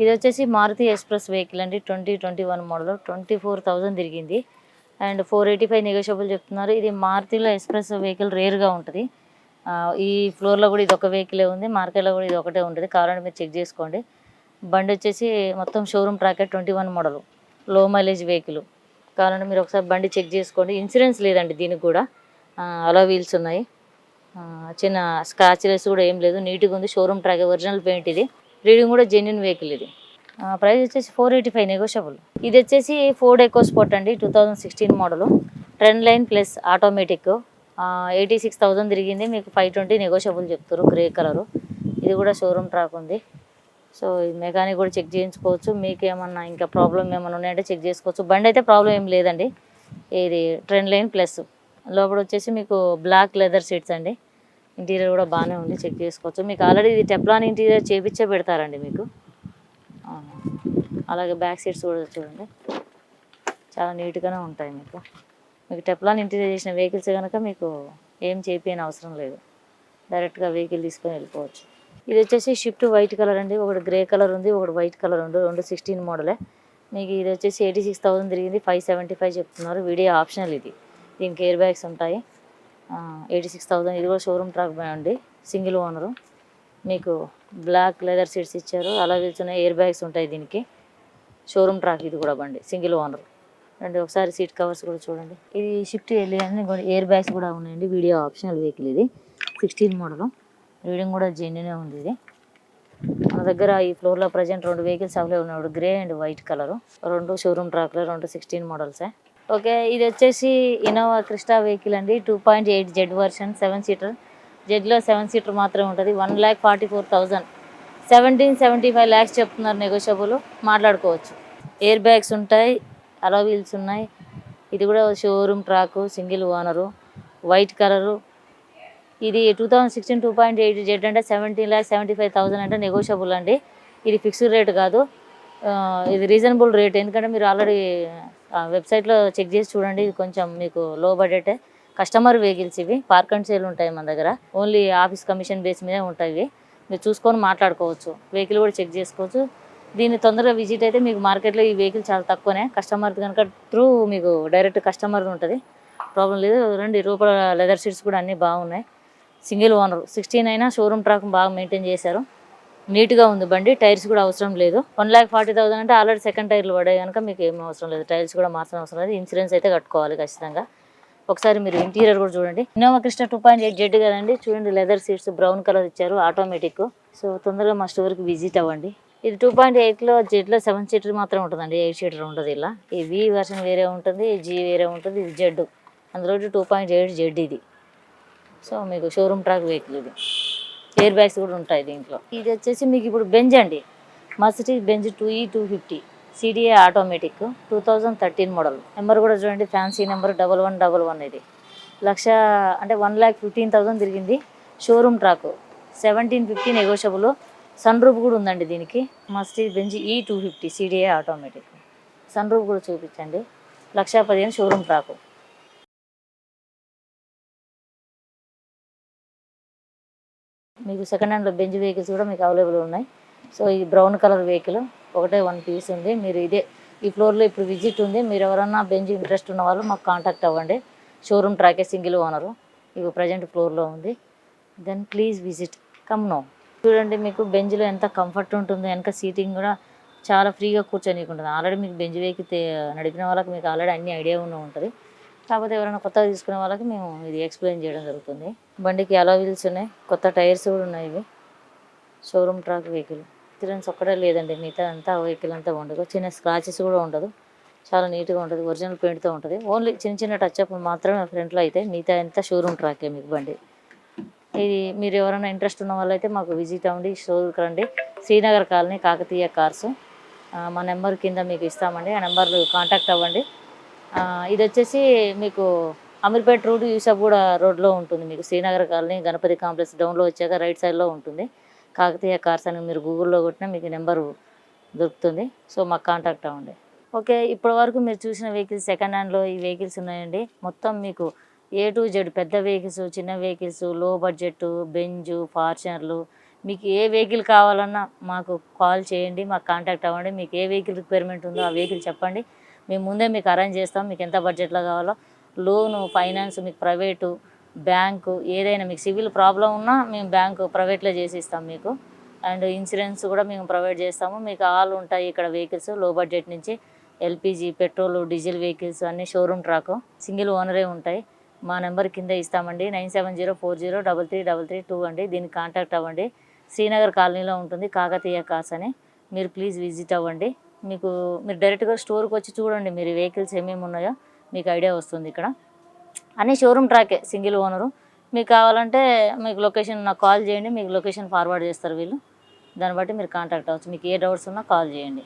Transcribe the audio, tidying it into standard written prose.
ఇది వచ్చేసి Maruti express vehicle అండి. 2021 మోడల్ 24,000 తిరిగింది. అండ్ 485 నెగోషియబుల్ చెప్తున్నారు. ఇది మారుతిలో ఎక్స్ప్రెస్ వెహికల్ రేర్గా ఉంటుంది. ఈ ఫ్లోర్లో కూడా ఇది ఒక వెహికలే ఉంది, మార్కెట్లో కూడా ఇది ఒకటే ఉంటుంది. కావాలంటే మీరు చెక్ చేసుకోండి. బండి వచ్చేసి మొత్తం షోరూమ్ ట్రాకే 21 మోడల్, లో మైలేజ్ వెహికల్. కావాలంటే మీరు ఒకసారి బండి చెక్ చేసుకోండి. ఇన్సూరెన్స్ లేదండి దీనికి కూడా. అలా వీల్స్ ఉన్నాయి, చిన్న స్క్రాచెస్ కూడా ఏం లేదు, నీట్గా ఉంది. Showroom track original paint. ఇది రీడింగ్ కూడా జెన్యున్ వెహికల్. ఇది ప్రైస్ వచ్చేసి 485 నెగోషియబుల్. ఇది వచ్చేసి ఫోర్డ్ ఎకో స్పోర్ట్ అండి, 2016 model, trend line plus automatic. 86,000 తిరిగింది. మీకు 520 నెగోషియబుల్ చెప్తారు. Grey colour. ఇది కూడా షోరూమ్ ట్రాక్ ఉంది. సో ఈ మెకానిక్ కూడా చెక్ చేయించుకోవచ్చు. మీకు ఏమన్నా ఇంకా ప్రాబ్లం ఏమైనా ఉన్నాయంటే చెక్ చేసుకోవచ్చు. బండి అయితే ప్రాబ్లం ఏం లేదండి. ఇది ట్రెండ్ లైన్ ప్లస్. లోపల వచ్చేసి మీకు బ్లాక్ లెదర్ సీట్స్ అండి. ఇంటీరియర్ కూడా బాగానే ఉంది, చెక్ చేసుకోవచ్చు. మీకు ఆల్రెడీ ఇది టెప్లాన్ ఇంటీరియర్ చేపించే పెడతారండి మీకు. అలాగే బ్యాక్ సీట్స్ కూడా చూడండి, చాలా నీట్గానే ఉంటాయి. మీకు టెప్లాన్ ఇంటీరియర్ చేసిన వెహికల్స్ కనుక మీకు ఏం చేయించని అవసరం లేదు, డైరెక్ట్గా వెహికల్ తీసుకొని వెళ్ళిపోవచ్చు. ఇది వచ్చేసి షిఫ్ట్ వైట్ కలర్ అండి. ఒకటి గ్రే కలర్ ఉంది, ఒకటి వైట్ కలర్ ఉంది. 2016 మోడలే. మీకు ఇది వచ్చేసి 86,000 తిరిగింది. 575 చెప్తున్నారు. Video optional. ఇది దీనికి ఎయిర్ బ్యాగ్స్ ఉంటాయి. 86,000. ఇది కూడా షోరూమ్ ట్రాక్ అండి, సింగిల్ ఓనరు. మీకు బ్లాక్ లెదర్ సీట్స్ ఇచ్చారు, అలా వెళ్తున్నాయి. ఎయిర్ బ్యాగ్స్ ఉంటాయి దీనికి. షోరూమ్ ట్రాక్ ఇది కూడా బండి, సింగిల్ ఓనర్. అండ్ ఒకసారి సీట్ కవర్స్ కూడా చూడండి. ఇది షిఫ్ట్ వెళ్ళి ఎయిర్ బ్యాగ్స్ కూడా ఉన్నాయండి. Video optional vehicle. ఇది 16 మోడల్. రీడింగ్ కూడా జెన్యునే ఉంది. ఇది మన దగ్గర ఈ ఫ్లోర్లో ప్రజెంట్ 2 వెహికల్స్ అవైలబుల్ ఉన్నాయి, grey and white colour. 2 showroom ట్రాక్లో, 2 16 మోడల్సే. ఓకే, ఇది వచ్చేసి ఇన్నోవా క్రిస్టా వెహికల్ అండి. 2.8 జెడ్ వర్షన్, 7 సీటర్. జెడ్లో 7 సీటర్ మాత్రమే ఉంటుంది. 1,44,000. 17.75 lakhs చెప్తున్నారు. నెగోషియబుల్, మాట్లాడుకోవచ్చు. ఎయిర్ బ్యాగ్స్ ఉంటాయి, అలా వీల్స్ ఉన్నాయి. ఇది కూడా showroom track, single owner, white colour. ఇది 2016 2.8 జెడ్ అంటే 17,75,000 అంటే నెగోషియబుల్ అండి. ఇది ఫిక్స్డ్ రేట్ కాదు, ఇది రీజనబుల్ రేట్. ఎందుకంటే మీరు ఆల్రెడీ వెబ్సైట్లో చెక్ చేసి చూడండి. ఇది కొంచెం మీకు లో బడ్జెటే. కస్టమర్ వెహికల్స్ ఇవి. పార్క్ అండ్ సేల్ ఉంటాయి మన దగ్గర. ఓన్లీ ఆఫీస్ కమిషన్ బేస్ మీదే ఉంటాయి. మీరు చూసుకొని మాట్లాడుకోవచ్చు. వెహికల్ కూడా చెక్ చేసుకోవచ్చు. దీన్ని తొందరగా విజిట్ అయితే మీకు మార్కెట్లో ఈ వెహికల్ చాలా తక్కువనే. కస్టమర్ కనుక త్రూ మీకు డైరెక్ట్ కస్టమర్ ఉంటుంది, ప్రాబ్లం లేదు. రండి, రూపాయ లెదర్ సీట్స్ కూడా అన్నీ బాగున్నాయి. సింగిల్ ఓనర్, 16 అయినా షోరూమ్ ట్రాక్ బాగా మెయింటైన్ చేశారు. నీట్గా ఉంది బండి. టైర్స్ కూడా అవసరం లేదు. 1,40,000 అంటే ఆల్రెడీ సెకండ్ టైర్లు పడాయి కనుక మీకు ఏం అవసరం లేదు. టైర్స్ కూడా మార్చడం అవసరం లేదు. ఇన్సూరెన్స్ అయితే కట్టుకోవాలి ఖచ్చితంగా. ఒకసారి మీరు ఇంటీరియర్ కూడా చూడండి. ఇన్నోవా క్రిస్టా 2.8 జెడ్ కదండి, చూడండి. లెదర్ సీట్స్ బ్రౌన్ కలర్ ఇచ్చారు, ఆటోమేటిక్. సో తొందరగా మా స్టోర్కి విజిట్ అవ్వండి. ఇది 2.8లో జెడ్లో 7 సీటర్ మాత్రం ఉంటుందండి, 8 సీటర్ ఉంటుంది. ఇలా ఈ వి వర్షన్ వేరే ఉంటుంది, జీ వేరే ఉంటుంది. ఇది జెడ్, అందులో 2.8 జెడ్ ఇది. సో మీకు షోరూమ్ ట్రాక్ వెహికల్. ఇది ఎయిర్ బ్యాగ్స్ కూడా ఉంటాయి దీంట్లో. ఇది వచ్చేసి మీకు ఇప్పుడు బెంజ్ అండి, Mercedes Benz 2E 250 CDA automatic, 2013 model. Number కూడా చూడండి, ఫ్యాన్సీ నెంబర్ 1111. ఇది లక్ష అంటే 1,15,000 తిరిగింది. Showroom track, 1750 negotiable. Sun roof కూడా ఉందండి దీనికి. Mercedes Benz E 250 CDA automatic. Sun roof కూడా చూపించండి. 1,15,000 షోరూమ్ ట్రాక్. మీకు సెకండ్ హ్యాండ్లో బెంజ్ వెహికల్స్ కూడా మీకు అవైలబుల్ ఉన్నాయి. సో ఈ బ్రౌన్ కలర్ వెహికల్ ఒకటే 1 పీస్ ఉంది. మీరు ఇదే ఈ ఫ్లోర్లో ఇప్పుడు విజిట్ ఉంది. మీరు ఎవరన్నా బెంజ్ ఇంట్రెస్ట్ ఉన్న వాళ్ళు మాకు కాంటాక్ట్ అవ్వండి. షోరూమ్ ట్రాకే, సింగిల్ ఓనరు. ఇవి ప్రజెంట్ ఫ్లోర్లో ఉంది. దెన్ ప్లీజ్ విజిట్, కమ్ నో. చూడండి, మీకు బెంజ్లో ఎంత కంఫర్ట్ ఉంటుందో. వెనక సీటింగ్ కూడా చాలా ఫ్రీగా కూర్చొనికుంటుంది. ఆల్రెడీ మీకు బెంజ్ వెహికల్ నడిపిన వాళ్ళకి మీకు ఆల్రెడీ అన్ని ఐడియా ఉంటుంది. కాకపోతే ఎవరైనా కొత్తగా తీసుకునే వాళ్ళకి మేము ఇది ఎక్స్ప్లెయిన్ చేయడం జరుగుతుంది. బండికి అలా వీల్స్ ఉన్నాయి, కొత్త టైర్స్ కూడా ఉన్నాయి. ఇవి షోరూమ్ ట్రాక్ వెహికల్. ఇన్సూరెన్స్ ఒక్కడే లేదండి, మిగతా అంతా వెహికల్ అంతా ఉండదు. చిన్న స్క్రాచెస్ కూడా ఉండదు, చాలా నీట్గా ఉంటుంది. ఒరిజినల్ పెయింట్తో ఉంటుంది. ఓన్లీ చిన్న చిన్న టచ్అప్ మాత్రమే ఫ్రంట్లో అయితే, మిగతా అంతా షోరూమ్ ట్రాకే మీకు బండి. ఇది మీరు ఎవరైనా ఇంట్రెస్ట్ ఉన్న వాళ్ళైతే మాకు విజిట్ అవ్వండి, షోరూమ్కి రండి. Srinagar colony, Kakatiya cars. మా నెంబర్ కింద మీకు ఇస్తామండి, ఆ నెంబర్లు కాంటాక్ట్ అవ్వండి. ఇది వచ్చేసి మీకు అమీర్పేట్ రోడ్, యూసఫ్గూడ రోడ్లో ఉంటుంది. మీకు శ్రీనగర్ కాలనీ, గణపతి కాంప్లెక్స్ డౌన్లో వచ్చాక రైట్ సైడ్లో ఉంటుంది. కాకతీయ కార్స్ అని మీరు గూగుల్లో కొట్టినా మీకు నెంబరు దొరుకుతుంది. సో మాకు కాంటాక్ట్ అవ్వండి. ఓకే, ఇప్పటి వరకు మీరు చూసిన వెహికల్స్ సెకండ్ హ్యాండ్లో ఈ వెహికల్స్ ఉన్నాయండి. మొత్తం మీకు A to Z, పెద్ద వెహికల్స్, చిన్న వెహికల్స్, లో బడ్జెట్, బెంజు, ఫార్చునర్లు, మీకు ఏ వెహికల్ కావాలన్నా మాకు కాల్ చేయండి, మాకు కాంటాక్ట్ అవ్వండి. మీకు ఏ వెహికల్ రిక్వైర్మెంట్ ఉందో ఆ వెహికల్ చెప్పండి, మేము ముందే మీకు అరేంజ్ చేస్తాం. మీకు ఎంత బడ్జెట్లో కావాలో లోను, ఫైనాన్స్, మీకు ప్రైవేటు, బ్యాంకు ఏదైనా మీకు సివిల్ ప్రాబ్లం ఉన్నా మేము బ్యాంకు ప్రైవేట్లో చేసి ఇస్తాం మీకు. అండ్ ఇన్సూరెన్స్ కూడా మేము ప్రొవైడ్ చేస్తాము. మీకు ఆల్ ఉంటాయి ఇక్కడ వెహికల్స్ లో బడ్జెట్ నుంచి ఎల్పిజి, పెట్రోల్, డీజిల్ వెహికల్స్ అన్నీ షోరూమ్ ట్రాక్, సింగిల్ ఓనరే ఉంటాయి. మా నెంబర్ కింద ఇస్తామండి, 9704033332 అండి. దీనికి కాంటాక్ట్ అవ్వండి. శ్రీనగర్ కాలనీలో ఉంటుంది కాకతీయ కార్స్ అని. మీరు ప్లీజ్ విజిట్ అవ్వండి. మీరు డైరెక్ట్గా స్టోర్కి వచ్చి చూడండి, మీరు వెహికల్స్ ఏమేమి ఉన్నాయో మీకు ఐడియా వస్తుంది. ఇక్కడ అన్నీ షోరూమ్ ట్రాకే, సింగిల్ ఓనరు. మీకు కావాలంటే మీకు లొకేషన్ నాకు కాల్ చేయండి, మీకు లొకేషన్ ఫార్వర్డ్ చేస్తారు వీళ్ళు. దాన్ని బట్టి మీరు కాంటాక్ట్ అవ్వచ్చు. మీకు ఏ డౌట్స్ ఉన్నా కాల్ చేయండి.